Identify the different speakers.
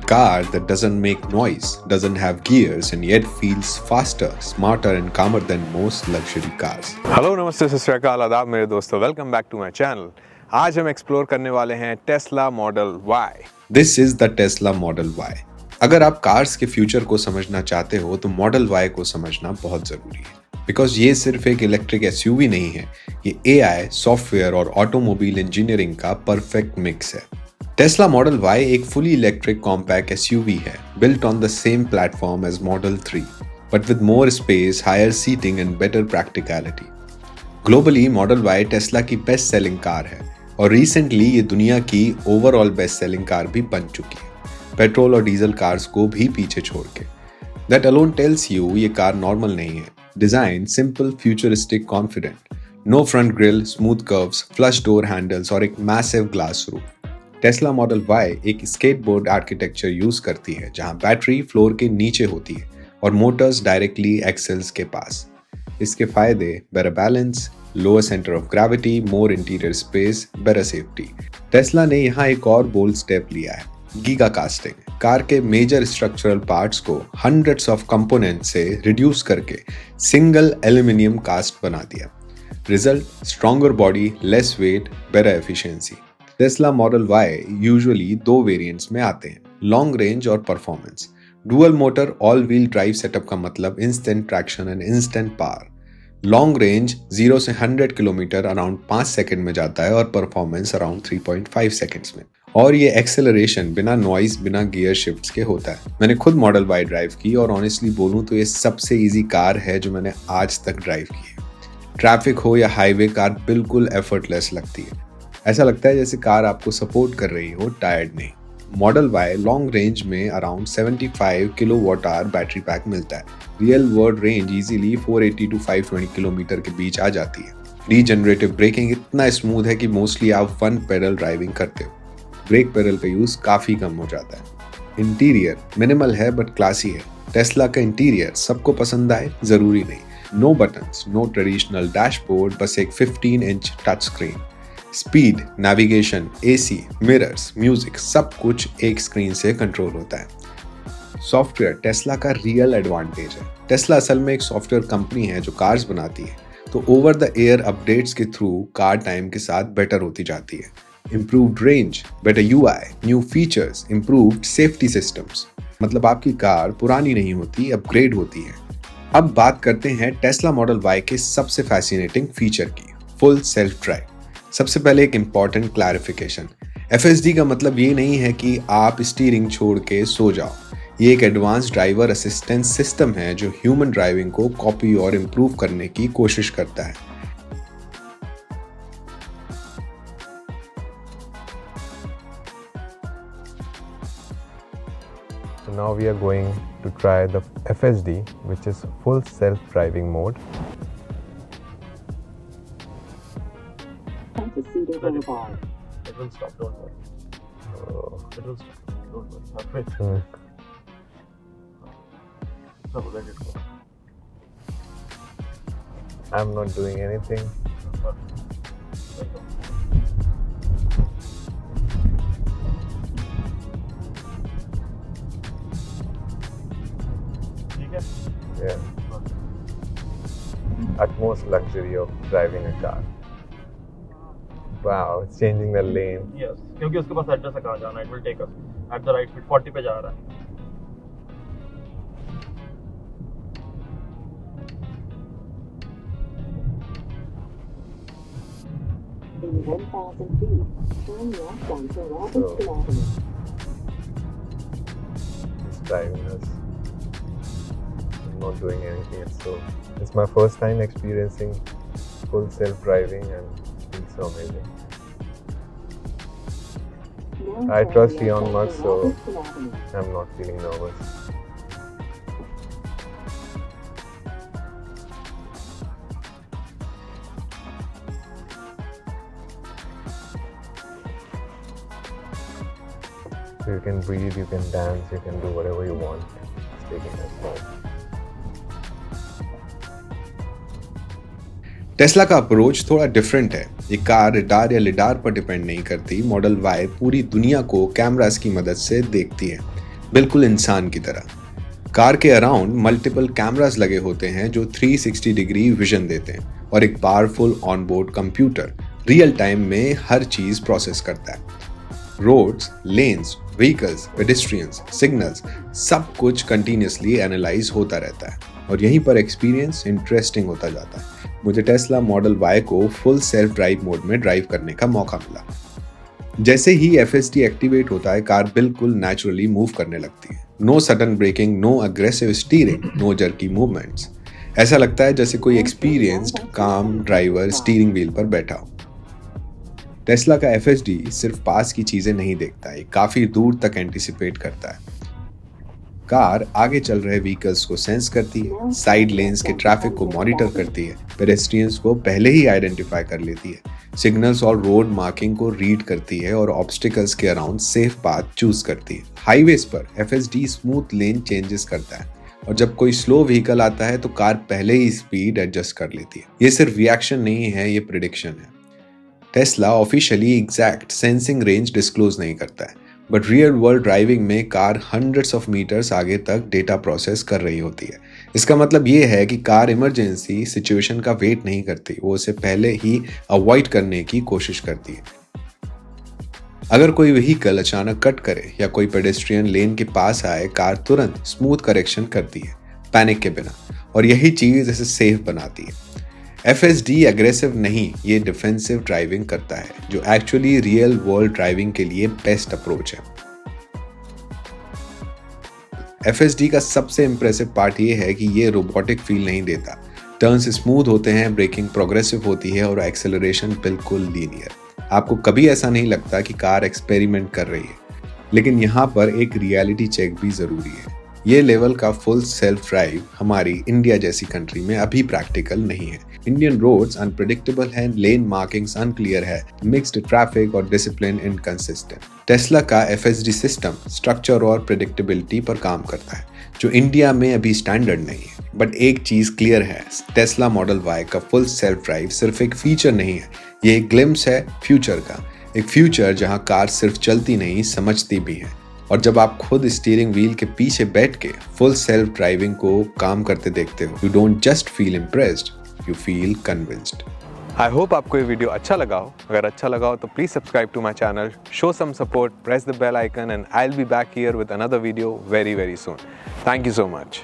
Speaker 1: car that doesn't make noise, doesn't have gears, and yet feels faster, smarter, and calmer than most luxury cars.
Speaker 2: Hello नमस्ते सत श्री अकाल आदाब मेरे दोस्तों, welcome back to my channel. आज हम एक्सप्लोर करने वाले हैं Tesla model Y.
Speaker 1: This is the Tesla Model Y. अगर आप कार्स के फ्यूचर को समझना चाहते हो तो मॉडल Y को समझना बहुत जरूरी है, बिकॉज ये सिर्फ एक इलेक्ट्रिक एसयूवी नहीं है, ये AI, सॉफ्टवेयर और ऑटोमोबाइल इंजीनियरिंग का परफेक्ट मिक्स है। टेस्ला मॉडल Y एक फुली इलेक्ट्रिक कॉम्पैक्ट एसयूवी है, built on the same platform as Model 3, but with more space, higher seating and better practicality. Globally model Y Tesla की best selling car है और recently ये दुनिया की overall best selling car भी बन चुकी है, पेट्रोल और डीजल कार्स को भी पीछे छोड़ के। दैट अलोन टेल्स यू ये कार नॉर्मल नहीं है। Design simple, futuristic, confident, no front grille, smooth curves, flush door handles और एक massive glass roof. Tesla model Y एक स्केटबोर्ड आर्किटेक्चर यूज करती है, जहां बैटरी फ्लोर के नीचे होती है और मोटर्स डायरेक्टली एक्सेल्स के पास। इसके फायदे: better balance, lower centre of gravity, more interior space, better safety. Tesla ने यहाँ एक और बोल्ड स्टेप लिया है, गीगा कास्टिंग। कार के मेजर स्ट्रक्चरल पार्ट्स को हंड्रेड्स ऑफ कंपोनेंट से रिड्यूस करके सिंगल एल्यूमिनियम कास्ट बना दिया। Result: stronger body, less weight, better efficiency. Tesla model Y usually दो वेरिएंट्स में आते हैं, लॉन्ग रेंज और performance. Dual motor all wheel drive setup का मतलब instant traction and instant power. Long range 0 से 100 किलोमीटर अराउंड 5 सेकंड में जाता है और परफॉर्मेंस अराउंड 3.5 सेकंड्स में। और ये एक्सेलरेशन बिना नॉइस, बिना गियर शिफ्ट्स के होता है। मैंने खुद मॉडल Y ड्राइव की और ऑनेस्टली बोलूं तो ये सबसे इजी कार है जो मैंने आज तक ड्राइव की है। ट्रैफिक हो या हाईवे, कार बिल्कुल एफर्टलेस लगती है। ऐसा लगता है जैसे कार आपको सपोर्ट कर रही हो, टायर्ड नहीं। मॉडल Y लॉन्ग रेंज में around 75 kilowatt hour battery pack मिलता है। Real world range easily 480 to 520 kilometre के बीच आ जाती है। रीजनरेटिव ब्रेकिंग इतना स्मूथ है कि मोस्टली आप वन पेडल ड्राइविंग करते हो, ब्रेक पेडल का यूज काफी कम हो जाता है। इंटीरियर मिनिमल है बट क्लासी है। टेस्ला का इंटीरियर सबको पसंद आए जरूरी नहीं। No buttons, no traditional dashboard, बस एक 15 inch touch screen. Speed, navigation, AC, mirrors, music, सब कुछ एक स्क्रीन से कंट्रोल होता है। सॉफ्टवेयर टेस्ला का रियल एडवांटेज है। टेस्ला असल में एक सॉफ्टवेयर कंपनी है जो कार्स बनाती है, तो ओवर द एयर अपडेट्स के थ्रू कार टाइम के साथ बेटर होती जाती है। Improved range, better UI, new features, improved safety systems. मतलब आपकी कार पुरानी नहीं होती, अपग्रेड होती है। अब बात करते हैं टेस्ला मॉडल Y के सबसे फैसिनेटिंग फीचर की, फुल सेल्फ ड्राइव। सबसे पहले एक इम्पॉर्टेंट क्लैरिफिकेशन, FSD का मतलब ये नहीं है कि आप स्टीयरिंग छोड़ के सो जाओ। ये एक एडवांस ड्राइवर असिस्टेंस सिस्टम है जो ह्यूमन ड्राइविंग को कॉपी और इम्प्रूव करने की कोशिश करता है।
Speaker 2: So now we are going to try the FSD, which is full self-driving mode.
Speaker 3: It will stop, don't worry. It will stop, don't worry. Halfway. So let it go.
Speaker 2: I'm not doing anything.
Speaker 3: ठीक है?
Speaker 2: Yeah. Utmost luxury of driving a car. Wow, it's changing the lane.
Speaker 3: Yes, क्योंकि उसके पास address है कहाँ जाना है। It will take us at the right speed 40 पे जा रहा है।
Speaker 4: In 1,000 feet, turn left onto Robertson Avenue.
Speaker 2: It's driving us. I'm not doing anything. It's my first time experiencing full self-driving and it feels so amazing.
Speaker 4: Now
Speaker 2: I
Speaker 4: turn
Speaker 2: trust
Speaker 4: left
Speaker 2: Elon
Speaker 4: onto
Speaker 2: Musk, so
Speaker 4: Robertson Avenue.
Speaker 2: I'm not feeling nervous. So you can breathe, you can dance, you can do whatever you want. It's taking us home.
Speaker 1: Tesla का approach थोड़ा different है। ये car radar या lidar पर depend नहीं करती। Model Y पूरी दुनिया को कैमरास की मदद से देखती है। बिल्कुल इंसान की तरह। कार के अराउंड मल्टीपल कैमरास लगे होते हैं जो 360 डिग्री विजन देते हैं और एक powerful onboard computer real time में हर चीज प्रोसेस करता है। Roads, lanes, vehicles, pedestrians, signals, सब कुछ कंटिन्यूसली एनालाइज होता रहता है और यहीं पर एक्सपीरियंस इंटरेस्टिंग होता जाता है। मुझे टेस्ला मॉडल Y को फुल सेल्फ ड्राइव मोड में ड्राइव करने का मौका मिला। जैसे ही FSD एक्टिवेट होता है, कार बिल्कुल नेचुरली मूव करने लगती है। No sudden braking, no aggressive steering, no jerky movements. ऐसा लगता है जैसे कोई एक्सपीरियंस्ड काम ड्राइवर स्टीयरिंग व्हील पर बैठा हो। टेस्ला का FSD सिर्फ पास की चीजें नहीं देखता है, काफी दूर तक एंटिसिपेट करता है। कार आगे चल रहे व्हीकल्स को सेंस करती है, साइड लेन्स के ट्रैफिक को मॉनिटर करती है, पेडेस्ट्रियंस को पहले ही आइडेंटिफाई कर लेती है, सिग्नल्स और रोड मार्किंग को रीड करती है और ऑब्स्टिकल्स के अराउंड सेफ पाथ चूज करती है। हाईवेज पर FSD स्मूथ लेन चेंजेस करता है और जब कोई स्लो व्हीकल आता है तो कार पहले ही स्पीड एडजस्ट कर लेती है। ये सिर्फ रिएक्शन नहीं है, ये प्रिडिक्शन है। Tesla officially exact sensing range disclose नहीं करता है, बट रियल वर्ल्ड ड्राइविंग में कार हंड्रेड्स ऑफ मीटर्स आगे तक डेटा प्रोसेस कर रही होती है। इसका मतलब ये है कि कार इमरजेंसी सिचुएशन का वेट नहीं करती, वो उसे पहले ही अवॉइड करने की कोशिश करती है। अगर कोई व्हीकल अचानक कट करे या कोई पेडेस्ट्रियन लेन के पास आए, कार तुरंत स्मूथ करेक्शन करती है, पैनिक के बिना, और यही चीज इसे सेफ बनाती है। FSD एग्रेसिव नहीं, ये डिफेंसिव ड्राइविंग करता है, जो एक्चुअली रियल वर्ल्ड ड्राइविंग के लिए बेस्ट अप्रोच है। FSD का सबसे इंप्रेसिव पार्ट ये है कि ये रोबोटिक फील नहीं देता। टर्न्स स्मूथ होते हैं, ब्रेकिंग प्रोग्रेसिव होती है और एक्सेलरेशन बिल्कुल लीनियर। आपको कभी ऐसा नहीं लगता कि कार एक्सपेरिमेंट कर रही है। लेकिन यहाँ पर एक रियलिटी चेक भी जरूरी है। ये लेवल का फुल सेल्फ ड्राइव हमारी इंडिया जैसी कंट्री में अभी प्रैक्टिकल नहीं है। इंडियन रोड्स अनप्रेडिक्टेबल हैं, लेन मार्किंग्स अनक्लियर है, मिक्स्ड ट्रैफिक और डिसिप्लिन इनकंसिस्टेंट। टेस्ला का FSD सिस्टम स्ट्रक्चर और प्रेडिक्टेबिलिटी पर काम करता है, जो इंडिया में अभी स्टैंडर्ड नहीं है। बट एक चीज क्लियर है, टेस्ला मॉडल Y का फुल सेल्फ ड्राइव सिर्फ एक फीचर नहीं है, ये एक ग्लिम्स है फ्यूचर का। एक फ्यूचर जहाँ कार सिर्फ चलती नहीं, समझती भी है। और जब आप खुद स्टीयरिंग व्हील के पीछे बैठ के फुल सेल्फ ड्राइविंग को काम करते देखते हो, you don't just feel impressed, you feel convinced.
Speaker 2: I hope आपको ये वीडियो अच्छा लगा हो। अगर अच्छा लगा हो तो please subscribe to my channel, show some support, press the bell icon, and I will be back here with another video very very soon. Thank you so much.